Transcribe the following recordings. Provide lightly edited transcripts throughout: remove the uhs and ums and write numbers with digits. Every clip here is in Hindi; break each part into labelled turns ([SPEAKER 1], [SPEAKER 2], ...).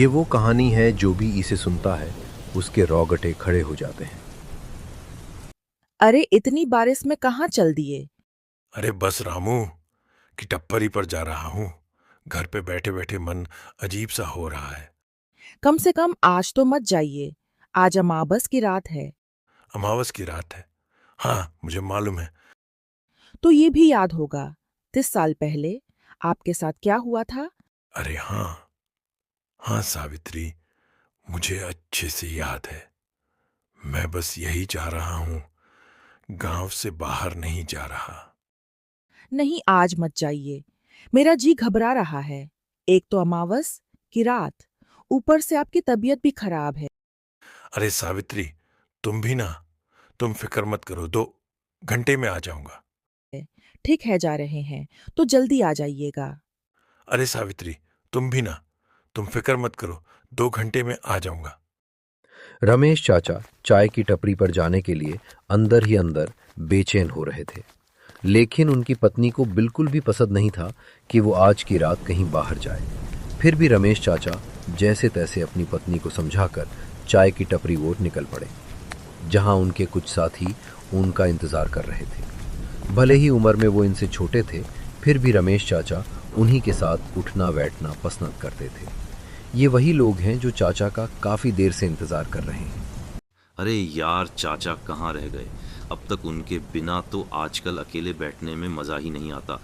[SPEAKER 1] ये वो कहानी है जो भी इसे सुनता है उसके रौगटे खड़े हो जाते हैं।
[SPEAKER 2] अरे इतनी बारिश में कहाँ चल दिए?
[SPEAKER 3] अरे बस रामू की टप्परी पर जा रहा हूँ। घर पे बैठे बैठे मन अजीब सा हो रहा है।
[SPEAKER 2] कम से कम आज तो मत जाइए। आज अमावस की रात है।
[SPEAKER 3] अमावस की रात है। हाँ, मुझे मालूम है।
[SPEAKER 2] तो ये भी याद होगा 30 साल पहले आपके साथ क्या हुआ था।
[SPEAKER 3] अरे हाँ, हाँ सावित्री, मुझे अच्छे से याद है। मैं बस यही चाह रहा हूँ, गांव से बाहर नहीं जा रहा।
[SPEAKER 2] नहीं, आज मत जाइए। मेरा जी घबरा रहा है। एक तो अमावस की रात, ऊपर से आपकी तबीयत भी खराब है।
[SPEAKER 3] अरे सावित्री, तुम भी ना, तुम फिक्र मत करो, 2 घंटे में आ जाऊंगा।
[SPEAKER 2] ठीक है, जा रहे हैं तो जल्दी आ जाइएगा।
[SPEAKER 3] अरे सावित्री, तुम भी ना, तुम फिक्र मत करो, 2 घंटे में आ जाऊंगा।
[SPEAKER 1] रमेश चाचा चाय की टपरी पर जाने के लिए अंदर ही अंदर बेचैन हो रहे थे, लेकिन उनकी पत्नी को बिल्कुल भी पसंद नहीं था कि वो आज की रात कहीं बाहर जाए। फिर भी रमेश चाचा जैसे तैसे अपनी पत्नी को समझाकर चाय की टपरी ओर निकल पड़े, जहां उनके कुछ साथी उनका इंतजार कर रहे थे। भले ही उम्र में वो इनसे छोटे थे, फिर भी रमेश चाचा उन्हीं के साथ उठना बैठना पसंद करते थे। ये वही लोग हैं जो चाचा का काफी देर से इंतजार कर रहे हैं।
[SPEAKER 4] अरे यार, चाचा कहाँ रह गए? अब तक उनके बिना तो आजकल अकेले बैठने में मज़ा ही नहीं आता।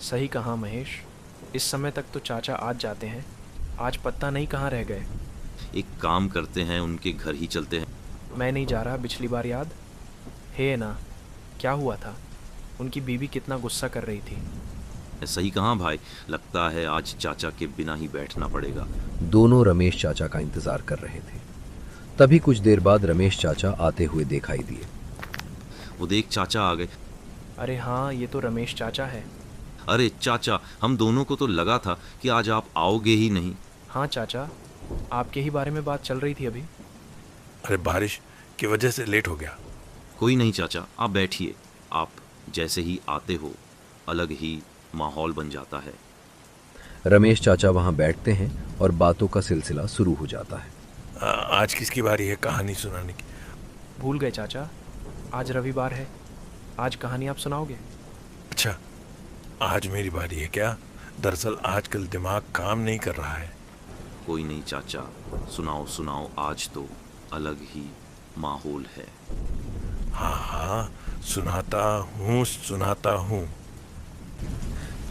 [SPEAKER 5] सही कहा महेश। इस समय तक तो चाचा आज जाते हैं, आज पता नहीं कहाँ रह गए।
[SPEAKER 4] एक काम करते हैं, उनके घर ही चलते हैं।
[SPEAKER 5] मैं नहीं जा रहा, पिछली बार याद है ना क्या हुआ था? उनकी बीवी कितना गुस्सा कर रही थी।
[SPEAKER 4] सही कहा भाई, लगता है आज चाचा के बिना ही बैठना पड़ेगा।
[SPEAKER 1] दोनों रमेश चाचा का इंतजार कर रहे थे। तभी कुछ देर बाद रमेश चाचा आते हुए दिखाई दिए।
[SPEAKER 4] वो देख, चाचा आ गए।
[SPEAKER 5] अरे हाँ, ये तो रमेश चाचा है।
[SPEAKER 4] अरे चाचा, हम दोनों को तो लगा था कि आज आप आओगे ही नहीं।
[SPEAKER 5] हाँ चाचा, आपके ही बारे में बात चल रही थी अभी।
[SPEAKER 3] अरे बारिश की वजह से लेट हो गया।
[SPEAKER 4] कोई नहीं चाचा, आप बैठिए। आप जैसे ही आते हो अलग ही माहौल बन जाता है।
[SPEAKER 1] रमेश चाचा वहां बैठते हैं और बातों का सिलसिला शुरू हो जाता है।
[SPEAKER 3] आज किसकी बारी है कहानी सुनाने की?
[SPEAKER 5] भूल गए चाचा, आज रविवार है। आज कहानी आप सुनाओगे?
[SPEAKER 3] अच्छा, आज मेरी बारी है क्या? दरअसल आजकल दिमाग काम नहीं कर रहा है।
[SPEAKER 4] कोई नहीं चाचा, सुनाओ सुनाओ, आज तो अलग ही माहौल है।
[SPEAKER 3] हाँ हाँ, सुनाता हूँ।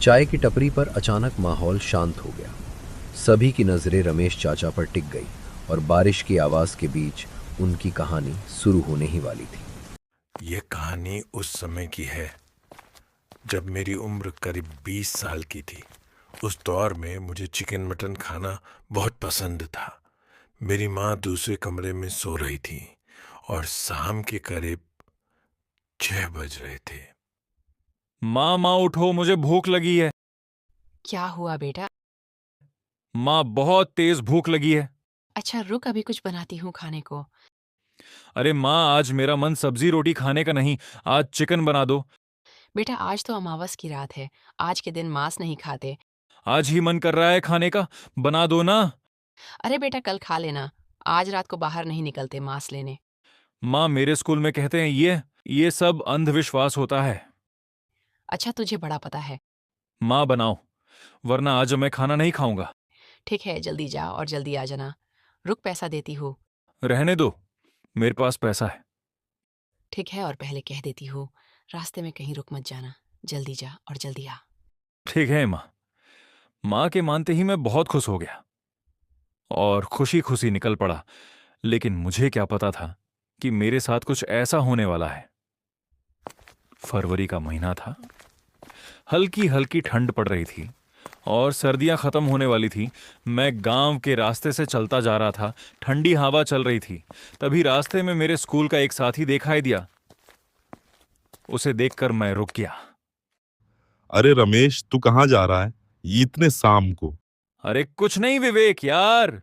[SPEAKER 1] चाय की टपरी पर अचानक माहौल शांत हो गया। सभी की नजरें रमेश चाचा पर टिक गई और बारिश की आवाज के बीच उनकी कहानी शुरू होने ही वाली थी।
[SPEAKER 3] ये कहानी उस समय की है जब मेरी उम्र करीब 20 साल की थी। उस दौर में मुझे चिकन मटन खाना बहुत पसंद था। मेरी माँ दूसरे कमरे में सो रही थी और शाम के करीब 6 बज रहे थे।
[SPEAKER 6] माँ माँ उठो, मुझे भूख लगी है।
[SPEAKER 7] क्या हुआ बेटा?
[SPEAKER 6] माँ, बहुत तेज भूख लगी है।
[SPEAKER 7] अच्छा रुक, अभी कुछ बनाती हूँ खाने को।
[SPEAKER 6] अरे माँ, आज मेरा मन सब्जी रोटी खाने का नहीं, आज चिकन बना दो।
[SPEAKER 7] बेटा आज तो अमावस की रात है, आज के दिन मांस नहीं खाते।
[SPEAKER 6] आज ही मन कर रहा है खाने का, बना दो ना।
[SPEAKER 7] अरे बेटा कल खा लेना, आज रात को बाहर नहीं निकलते मांस लेने।
[SPEAKER 6] माँ, मेरे स्कूल में कहते हैं ये सब अंधविश्वास होता है।
[SPEAKER 7] अच्छा तुझे बड़ा पता है।
[SPEAKER 6] माँ बनाओ, वरना आज मैं खाना नहीं खाऊंगा।
[SPEAKER 7] ठीक है, जल्दी जा और जल्दी आ जाना। रुक, पैसा देती हूँ।
[SPEAKER 6] रहने दो, मेरे पास पैसा है।
[SPEAKER 7] ठीक है, और पहले कह देती हूँ, रास्ते में कहीं रुक मत जाना। जल्दी जा और जल्दी आ।
[SPEAKER 6] ठीक है माँ। माँ के मानते ही मैं बहुत खुश हो गया और खुशी खुशी निकल पड़ा। लेकिन मुझे क्या पता था कि मेरे साथ कुछ ऐसा होने वाला है। फरवरी का महीना था, हल्की हल्की ठंड पड़ रही थी और सर्दियां खत्म होने वाली थी। मैं गांव के रास्ते से चलता जा रहा था, ठंडी हवा चल रही थी। तभी रास्ते में मेरे स्कूल का एक साथी दिखाई दिया। उसे देखकर मैं रुक गया।
[SPEAKER 8] अरे रमेश, तू कहाँ जा रहा है ये इतने शाम को?
[SPEAKER 6] अरे कुछ नहीं विवेक यार,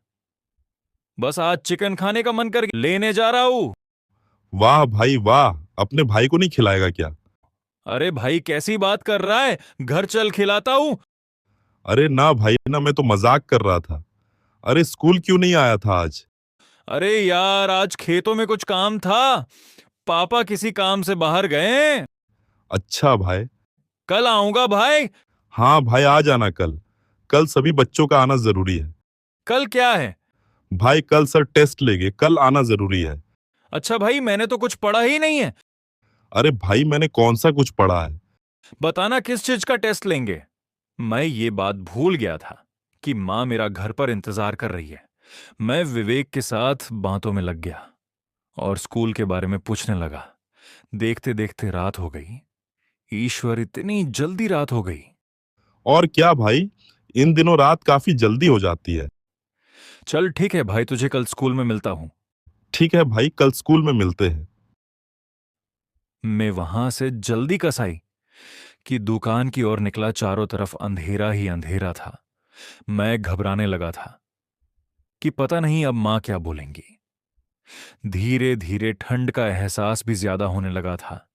[SPEAKER 6] बस आज चिकन खाने का मन कर लेने जा रहा हूं।
[SPEAKER 8] वाह भाई वाह, अपने भाई को नहीं खिलाएगा क्या?
[SPEAKER 6] अरे भाई, कैसी बात कर रहा है, घर चल खिलाता हूं।
[SPEAKER 8] अरे ना भाई ना, मैं तो मजाक कर रहा था। अरे स्कूल क्यों नहीं आया था आज?
[SPEAKER 6] अरे यार, आज खेतों में कुछ काम था। पापा किसी काम से बाहर गए।
[SPEAKER 8] अच्छा भाई।
[SPEAKER 6] कल आऊंगा भाई।
[SPEAKER 8] हाँ भाई, आ जाना कल। कल सभी बच्चों का आना जरूरी है।
[SPEAKER 6] कल क्या है?
[SPEAKER 8] भाई कल सर टेस्ट लेंगे, कल आना जरूरी है।
[SPEAKER 6] अच्छा भाई, मैंने तो कुछ पढ़ा ही नहीं है।
[SPEAKER 8] अरे भाई मैंने कौन सा कुछ पढ़ा है?
[SPEAKER 6] बताना किस चीज का टेस्ट लेंगे। मैं ये बात भूल गया था कि माँ मेरा घर पर इंतजार कर रही है। मैं विवेक के साथ बातों में लग गया और स्कूल के बारे में पूछने लगा। देखते देखते रात हो गई। ईश्वर, इतनी जल्दी रात हो गई।
[SPEAKER 8] और क्या भाई, इन दिनों रात काफी जल्दी हो जाती है।
[SPEAKER 6] चल ठीक है भाई, तुझे कल स्कूल में मिलता हूं।
[SPEAKER 8] ठीक है भाई, कल स्कूल में मिलते हैं।
[SPEAKER 6] मैं वहां से जल्दी कसाई कि दुकान की ओर निकला। चारों तरफ अंधेरा ही अंधेरा था। मैं घबराने लगा था कि पता नहीं अब मां क्या बोलेंगी। धीरे धीरे ठंड का एहसास भी ज्यादा होने लगा था।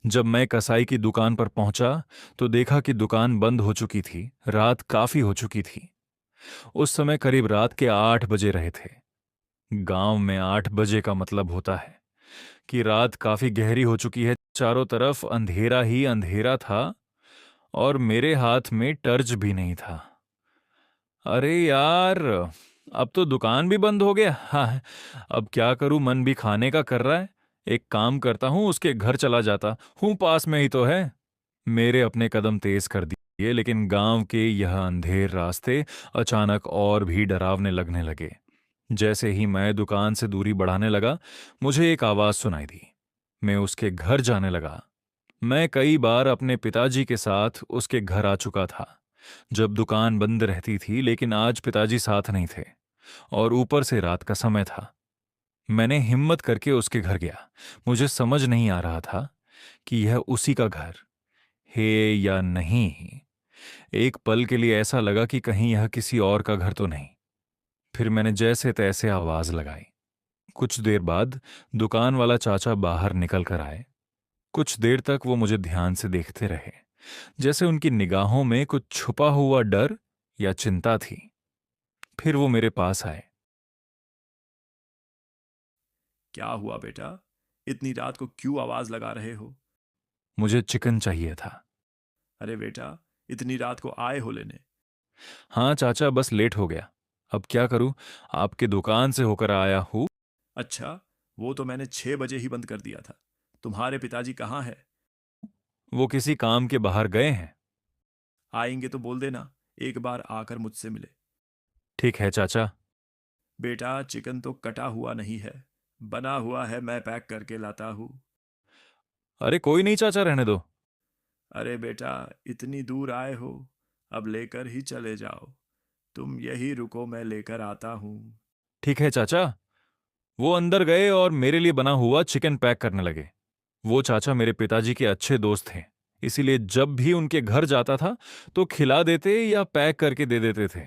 [SPEAKER 6] जब मैं कसाई की दुकान पर पहुंचा तो देखा कि दुकान बंद हो चुकी थी। रात काफी हो चुकी थी। उस समय करीब रात के 8 बजे रहे थे। गांव में 8 बजे का मतलब होता है कि रात काफी गहरी हो चुकी है। चारों तरफ अंधेरा ही अंधेरा था और मेरे हाथ में टर्च भी नहीं था। अरे यार, अब तो दुकान भी बंद हो गया। हाँ, अब क्या करूं, मन भी खाने का कर रहा है। एक काम करता हूं, उसके घर चला जाता हूं, पास में ही तो है। मेरे अपने कदम तेज कर दिए, लेकिन गांव के यह अंधेर रास्ते अचानक और भी डरावने लगने लगे। जैसे ही मैं दुकान से दूरी बढ़ाने लगा, मुझे एक आवाज सुनाई दी। मैं उसके घर जाने लगा। मैं कई बार अपने पिताजी के साथ उसके घर आ चुका था जब दुकान बंद रहती थी, लेकिन आज पिताजी साथ नहीं थे और ऊपर से रात का समय था। मैंने हिम्मत करके उसके घर गया। मुझे समझ नहीं आ रहा था कि यह उसी का घर है या नहीं। एक पल के लिए ऐसा लगा कि कहीं यह किसी और का घर तो नहीं। फिर मैंने जैसे तैसे आवाज लगाई। कुछ देर बाद दुकान वाला चाचा बाहर निकल कर आए। कुछ देर तक वो मुझे ध्यान से देखते रहे, जैसे उनकी निगाहों में कुछ छुपा हुआ डर या चिंता थी। फिर वो मेरे पास आए।
[SPEAKER 9] क्या हुआ बेटा? इतनी रात को क्यों आवाज लगा रहे हो?
[SPEAKER 6] मुझे चिकन चाहिए था।
[SPEAKER 9] अरे बेटा, इतनी रात को आए हो लेने?
[SPEAKER 6] हाँ चाचा, बस लेट हो गया। अब क्या करूं, आपके दुकान से होकर आया हूं।
[SPEAKER 9] अच्छा, वो तो मैंने 6 बजे ही बंद कर दिया था। तुम्हारे पिताजी कहाँ है?
[SPEAKER 6] वो किसी काम के बाहर गए हैं।
[SPEAKER 9] आएंगे तो बोल देना, एक बार आकर मुझसे मिले।
[SPEAKER 6] ठीक है चाचा।
[SPEAKER 9] बेटा, चिकन तो कटा हुआ नहीं है, बना हुआ है, मैं पैक करके लाता हूँ।
[SPEAKER 6] अरे कोई नहीं चाचा, रहने दो।
[SPEAKER 9] अरे बेटा, इतनी दूर आए हो, अब लेकर ही चले जाओ। तुम यही रुको, मैं लेकर आता हूँ।
[SPEAKER 6] ठीक है चाचा। वो अंदर गए और मेरे लिए बना हुआ चिकन पैक करने लगे। वो चाचा मेरे पिताजी के अच्छे दोस्त थे, इसीलिए जब भी उनके घर जाता था तो खिला देते या पैक करके दे देते थे।